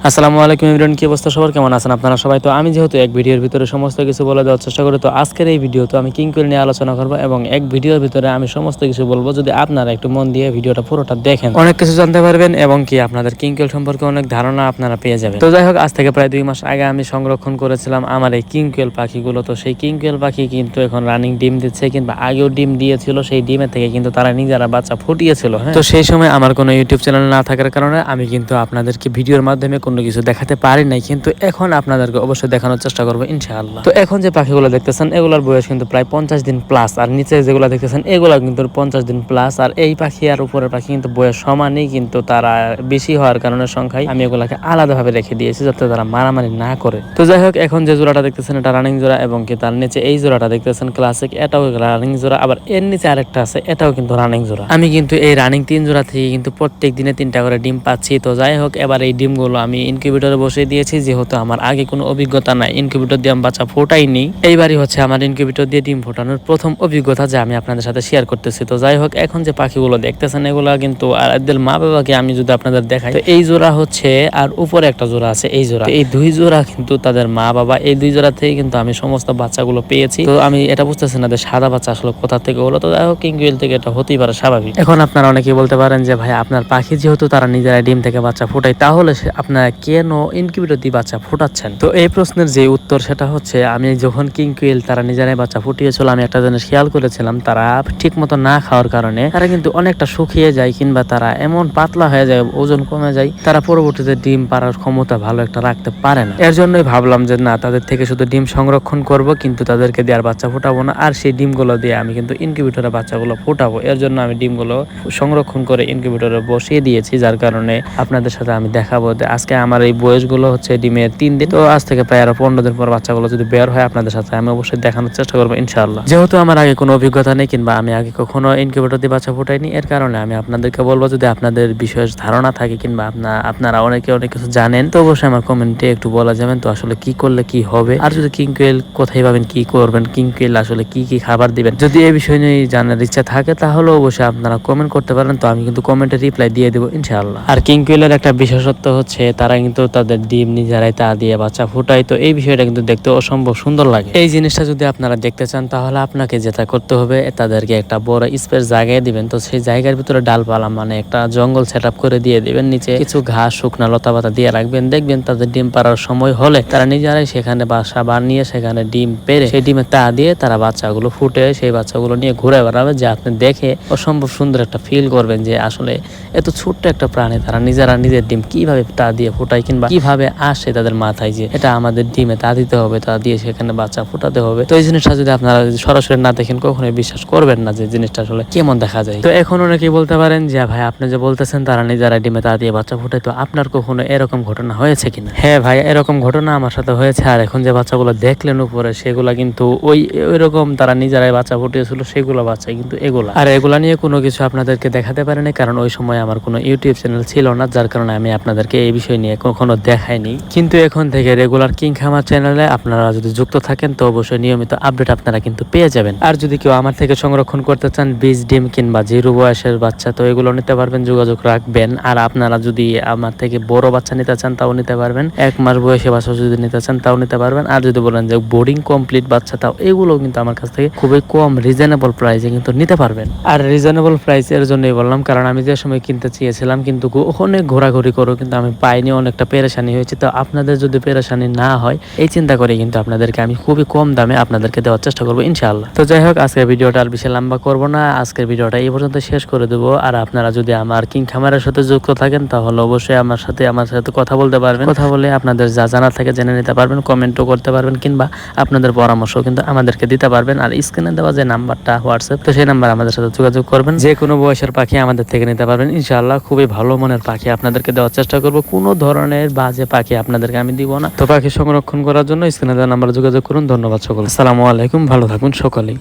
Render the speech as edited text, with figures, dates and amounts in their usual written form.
আসসালামু আলাইকুম এভরিওয়ান, কি অবস্থা সবার, কেমন আছেন আপনারা সবাই? তো আমি যেহেতু এক ভিডিওর ভিতরে সমস্ত কিছু বলে দেওয়ার চেষ্টা করি, তো আজকের এই ভিডিও তো আমি কিং কোয়েল নিয়ে আলোচনা করবো এবং এক ভিডিওর ভিতরে আমি সমস্ত কিছু বলবো। যদি আপনারা একটু মন দিয়ে ভিডিওটা পুরোটা দেখেন, অনেক কিছু জানতে পারবেন এবং কি আপনাদের কিং কোয়েল সম্পর্কে অনেক ধারণা আপনারা পেয়ে যাবেন। তো যাই হোক, আজ থেকে প্রায় 2 মাস আগে আমি সংরক্ষণ করেছিলাম আমার এই কিং কোয়েল পাখিগুলো। তো সেই কিং কোয়েল পাখি কিন্তু এখন রানিং ডিম দিচ্ছে, কিংবা আগেও ডিম দিয়েছিল। সেই ডিমের থেকে কিন্তু তারা নিজেরা বাচ্চা ফুটিয়েছিল। হ্যাঁ, তো সেই সময় আমার কোনো ইউটিউব চ্যানেল না থাকার কারণে আমি কিন্তু আপনাদেরকে ভিডিওর মাধ্যমে কোনো কিছু দেখাতে পারি নাই, কিন্তু এখন আপনাদেরকে অবশ্যই দেখানোর চেষ্টা করবো ইনশাআল্লাহ। তো এখন যে পাখিগুলো দেখতেছেন এগুলোর বয়স কিন্তু প্রায় 50 দিন প্লাস, আর নিচে যেগুলো দেখতেছেন এগুলো কিন্তু 50 দিন প্লাস। আর এই পাখি আর উপরের পাখি কিন্তু বয়স সমানই, কিন্তু তারা বেশি হওয়ার কারণে সংখ্যায় আমি এগুলাকে আলাদাভাবে রেখে দিয়েছি যাতে তারা মারামারি না করে। তো যাই হোক, এখন যে জোড়াটা দেখতেছেন এটা রানিং জোড়া, এবং কি তার নিচে এই জোড়াটা দেখতেছেন ক্লাসিক, এটাও রানিং জোড়া। আবার এর নিচে আরেকটা আছে, এটাও কিন্তু রানিং জোড়া। আমি কিন্তু এই রানিং 3 জোড়া থেকে কিন্তু প্রত্যেক দিনে 3টা করে ডিম পাচ্ছি। তো যাই হোক, এবার এই ডিমগুলো আমি ইনকিউবেটরে বসিয়ে দিয়েছি, যেহেতু আমার আগে কোনো অভিজ্ঞতা নাই, ইনকিউবেটর দিয়ে আমি বাচ্চা ফোটাইনি। এইবারই হচ্ছে আমার ইনকিউবেটর দিয়ে ডিম ফোটানোর প্রথম অভিজ্ঞতা, যা আমি আপনাদের সাথে শেয়ার করতেছি। তো যাই হোক, এখন যে পাখিগুলো দেখতেছেন এগুলা কিন্তু আর এদের মা বাবাকে আমি যদি আপনাদের দেখাই, তো এই জোড়া হচ্ছে আর উপরে একটা জোড়া আছে, এই জোড়া, এই 2 জোড়া কিন্তু তাদের মা বাবা। এই 2 জোড়া থেকে কিন্তু আমি সমস্ত বাচ্চাগুলো পেয়েছি। তো আমি এটা বুঝতেছি না যে সাদা বাচ্চা আসলে কোথা থেকে হলো। তো যাই হোক, কিং কোয়েল থেকে এটা হতেই পারে স্বাভাবিক। এখন আপনারা অনেকেই বলতে পারেন যে ভাই, আপনার পাখি যেহেতু তারা নিজেরাই ডিম থেকে বাচ্চা ফোটায়, তাহলে আপনারা কেন ইনকিউবেটর দিয়ে বাচ্চা ফোটাচ্ছেন? তো এই প্রশ্নের যে উত্তর সেটা হচ্ছে, আমি যখন কিং কোয়েল তারা নিজেরাই বাচ্চা ফুটিয়েছিল, আমি একটা জিনিস খেয়াল করেছিলাম, তারা ঠিক মতো না খাওয়ার কারণে তারা কিন্তু অনেকটা শুকিয়ে যায়, কিংবা তারা এমন পাতলা হয়ে যায়, ওজন কমে যায়, তারা পরবর্তীতে ডিম পাড়ার ক্ষমতা ভালো একটা রাখতে পারে না। এর জন্যই ভাবলাম যে না, তাদের থেকে শুধু ডিম সংরক্ষণ করব, কিন্তু তাদেরকে দিয়ে আর বাচ্চা ফোটাবো না। আর সেই ডিমগুলো দিয়ে আমি কিন্তু ইনকিউবেটরে বাচ্চাগুলো ফোটাবো। এর জন্য আমি ডিমগুলো সংরক্ষণ করে ইনকিউবেটরে বসিয়ে দিয়েছি, যার কারণে আপনাদের সাথে আমি দেখাবো। আজকে আমার এই বয়সগুলো হচ্ছে ডিমের 3 দিন। তো আজ থেকে প্রায় আরো 15 দিন পর বাচ্চাগুলো যদি বের হয়, আপনাদের সাথে আমি অবশ্যই দেখানোর চেষ্টা করবো ইনশাআল্লাহ। যেহেতু আমার আগে কোনো অভিজ্ঞতা নেই, কিংবা আমি আগে কখনো ইনকিউবেটর দিয়ে বাচ্চা ফোটাইনি, এর কারণে আমি আপনাদেরকে বলবো, যদি আপনাদের বিষয়ে ধারণা থাকে, কিংবা আপনারা অনেক কিছু জানেন, তো অবশ্যই আমার কমেন্টে একটু বলা যাবেন তো আসলে কি করলে কি হবে। আর যদি কিং কোয়েল কোথায় পাবেন, কি করবেন, কিং কোয়েল আসলে কি কি খাবার দিবেন, যদি এই বিষয় নিয়ে জানার ইচ্ছা থাকে, তাহলে অবশ্যই আপনারা কমেন্ট করতে পারেন। তো আমি কিন্তু কমেন্টে রিপ্লাই দিয়ে দেবো ইনশাআল্লাহ। আর কিং কোয়েলের একটা বিশেষত্ব হচ্ছে, তারা কিন্তু তাদের ডিম নিজেরাই তা দিয়ে বাচ্চা ফুটায়। তো এই বিষয়টা কিন্তু দেখতে অসম্ভব সুন্দর লাগে। এই জিনিসটা যদি আপনারা দেখতে চান, তাহলে আপনাকে যেটা করতে হবে, তাদেরকে একটা বড় স্পেস জায়গায় দিবেন। তো সেই জায়গার ভিতরে ডালপালা মানে একটা জঙ্গল সেট আপ করে দিয়ে দিবেন, নিচে কিছু ঘাস শুকনা লতা পাতা দিয়ে রাখবেন। দেখবেন তাদের ডিম পাড়ার সময় হলে তারা নিজেরাই সেখানে বাসা বানিয়ে সেখানে ডিম পেড়ে সেই ডিমে তা দিয়ে তারা বাচ্চাগুলো ফুটে সেই বাচ্চাগুলো নিয়ে ঘুরে বেড়াবে, যে আপনি দেখে অসম্ভব সুন্দর একটা ফিল করবেন যে আসলে এত ছোট্ট একটা প্রাণী তারা নিজেরা নিজের ডিম কিভাবে তা দিয়ে ফোটায়, কিংবা কিভাবে আসে তাদের মাথায় যে এটা আমাদের ডিমে তা দিতে হবে, তা দিয়ে সেখানে বাচ্চা ফোটাতে হবে। তো এই জিনিসটা যদি আপনারা সরাসরি না দেখেন, কখনোই বিশ্বাস করবেন না যে জিনিসটা আসলে কেমন দেখা যায়। তো এখন অনেকেই বলতে পারেন যে ভাই, আপনি যে বলতেছেন তারা নিজেরা ডিমে তা দিয়ে বাচ্চা ফোটায়, তো আপনার কখনো এরকম ঘটনা হয়েছে কিনা? হ্যাঁ ভাই, এরকম ঘটনা আমার সাথে হয়েছে। আর এখন যে বাচ্চাগুলো দেখলেন উপরে, সেগুলা কিন্তু ওইরকম তারা নিজেরাই বাচ্চা ফুটিয়েছিল, সেগুলো বাচ্চা কিন্তু এগুলা। আর এগুলা নিয়ে কোনো কিছু আপনাদেরকে দেখাতে পারিনি, কারণ ওই সময় আমার কোনো ইউটিউব চ্যানেল ছিল না, যার কারণে আমি আপনাদেরকে এই বিষয় নিয়ে কখনো দেখাইনি। কিন্তু এখন থেকে রেগুলার কিং খামার চ্যানেলে আপনারা যদি যুক্ত থাকেন, তো অবশ্যই নিয়মিত আপডেট আপনারা কিন্তু পেয়ে যাবেন। আর যদি কেউ আমার থেকে সংরক্ষণ করতে চান বীজ ডিম কিংবা 0 বয়সের বাচ্চা, তো এগুলো নিতে পারবেন, যোগাযোগ রাখবেন। আর আপনারা যদি আমার থেকে বড় বাচ্চা নিতে চান, তাও নিতে পারবেন। 1 মাস বয়সী বাচ্চা যদি নিতে চান, তাও নিতে পারবেন। আর যদি বলেন যে বোর্ডিং কমপ্লিট বাচ্চা, তাও এগুলো কিন্তু আমার কাছ থেকে খুবই কম রিজনেবল প্রাইসে কিন্তু নিতে পারবেন। আর রিজনেবল প্রাইস এর জন্যই বললাম, কারণ আমি যে সময় কিনতে চেয়েছিলাম কিন্তু অনেক ঘোরাঘুরি করো, কিন্তু আমি পাইনি, অনেকটা পেরেশানি হয়েছে। তো আপনাদের যদি পেরেশানি না হয়, এই চিন্তা করে কিন্তু আপনাদেরকে আমি খুবই কম দামে আপনাদেরকে দেওয়ার চেষ্টা করবো ইনশাআল্লাহ। তো যাই হোক, আজকের ভিডিওটা আর বেশি লম্বা করবো না, আজকের ভিডিওটা এই পর্যন্ত শেষ করে দেবো। আর আপনারা যদি আমার কিং খামারের সাথে যুক্ত থাকেন, তাহলে অবশ্যই আমার সাথে কথা বলতে পারবেন। কথা বলে আপনাদের যা জানা থাকে জেনে নিতে পারবেন, কমেন্টও করতে পারবেন, কিংবা আপনাদের পরামর্শ কিন্তু আমাদেরকে দিতে পারবেন। আর স্ক্রিনে দেওয়া যে নাম্বারটা হোয়াটসঅ্যাপ, তো সেই নাম্বার আমাদের সাথে যোগাযোগ করবেন। যে কোনো বয়সের পাখি আমাদের থেকে নিতে পারবেন ইনশাআল্লাহ। খুবই ভালো মনের পাখি আপনাদেরকে দেওয়ার চেষ্টা করবো, কোনো ধরনের বাজে পাখি আপনাদেরকে আমি দিব না। তো পাখি সংরক্ষণ করার জন্য স্ক্রিনে দেওয়া নাম্বারে যোগাযোগ করুন। ধন্যবাদ সকল, আসসালামু আলাইকুম, ভালো থাকুন সকলেই।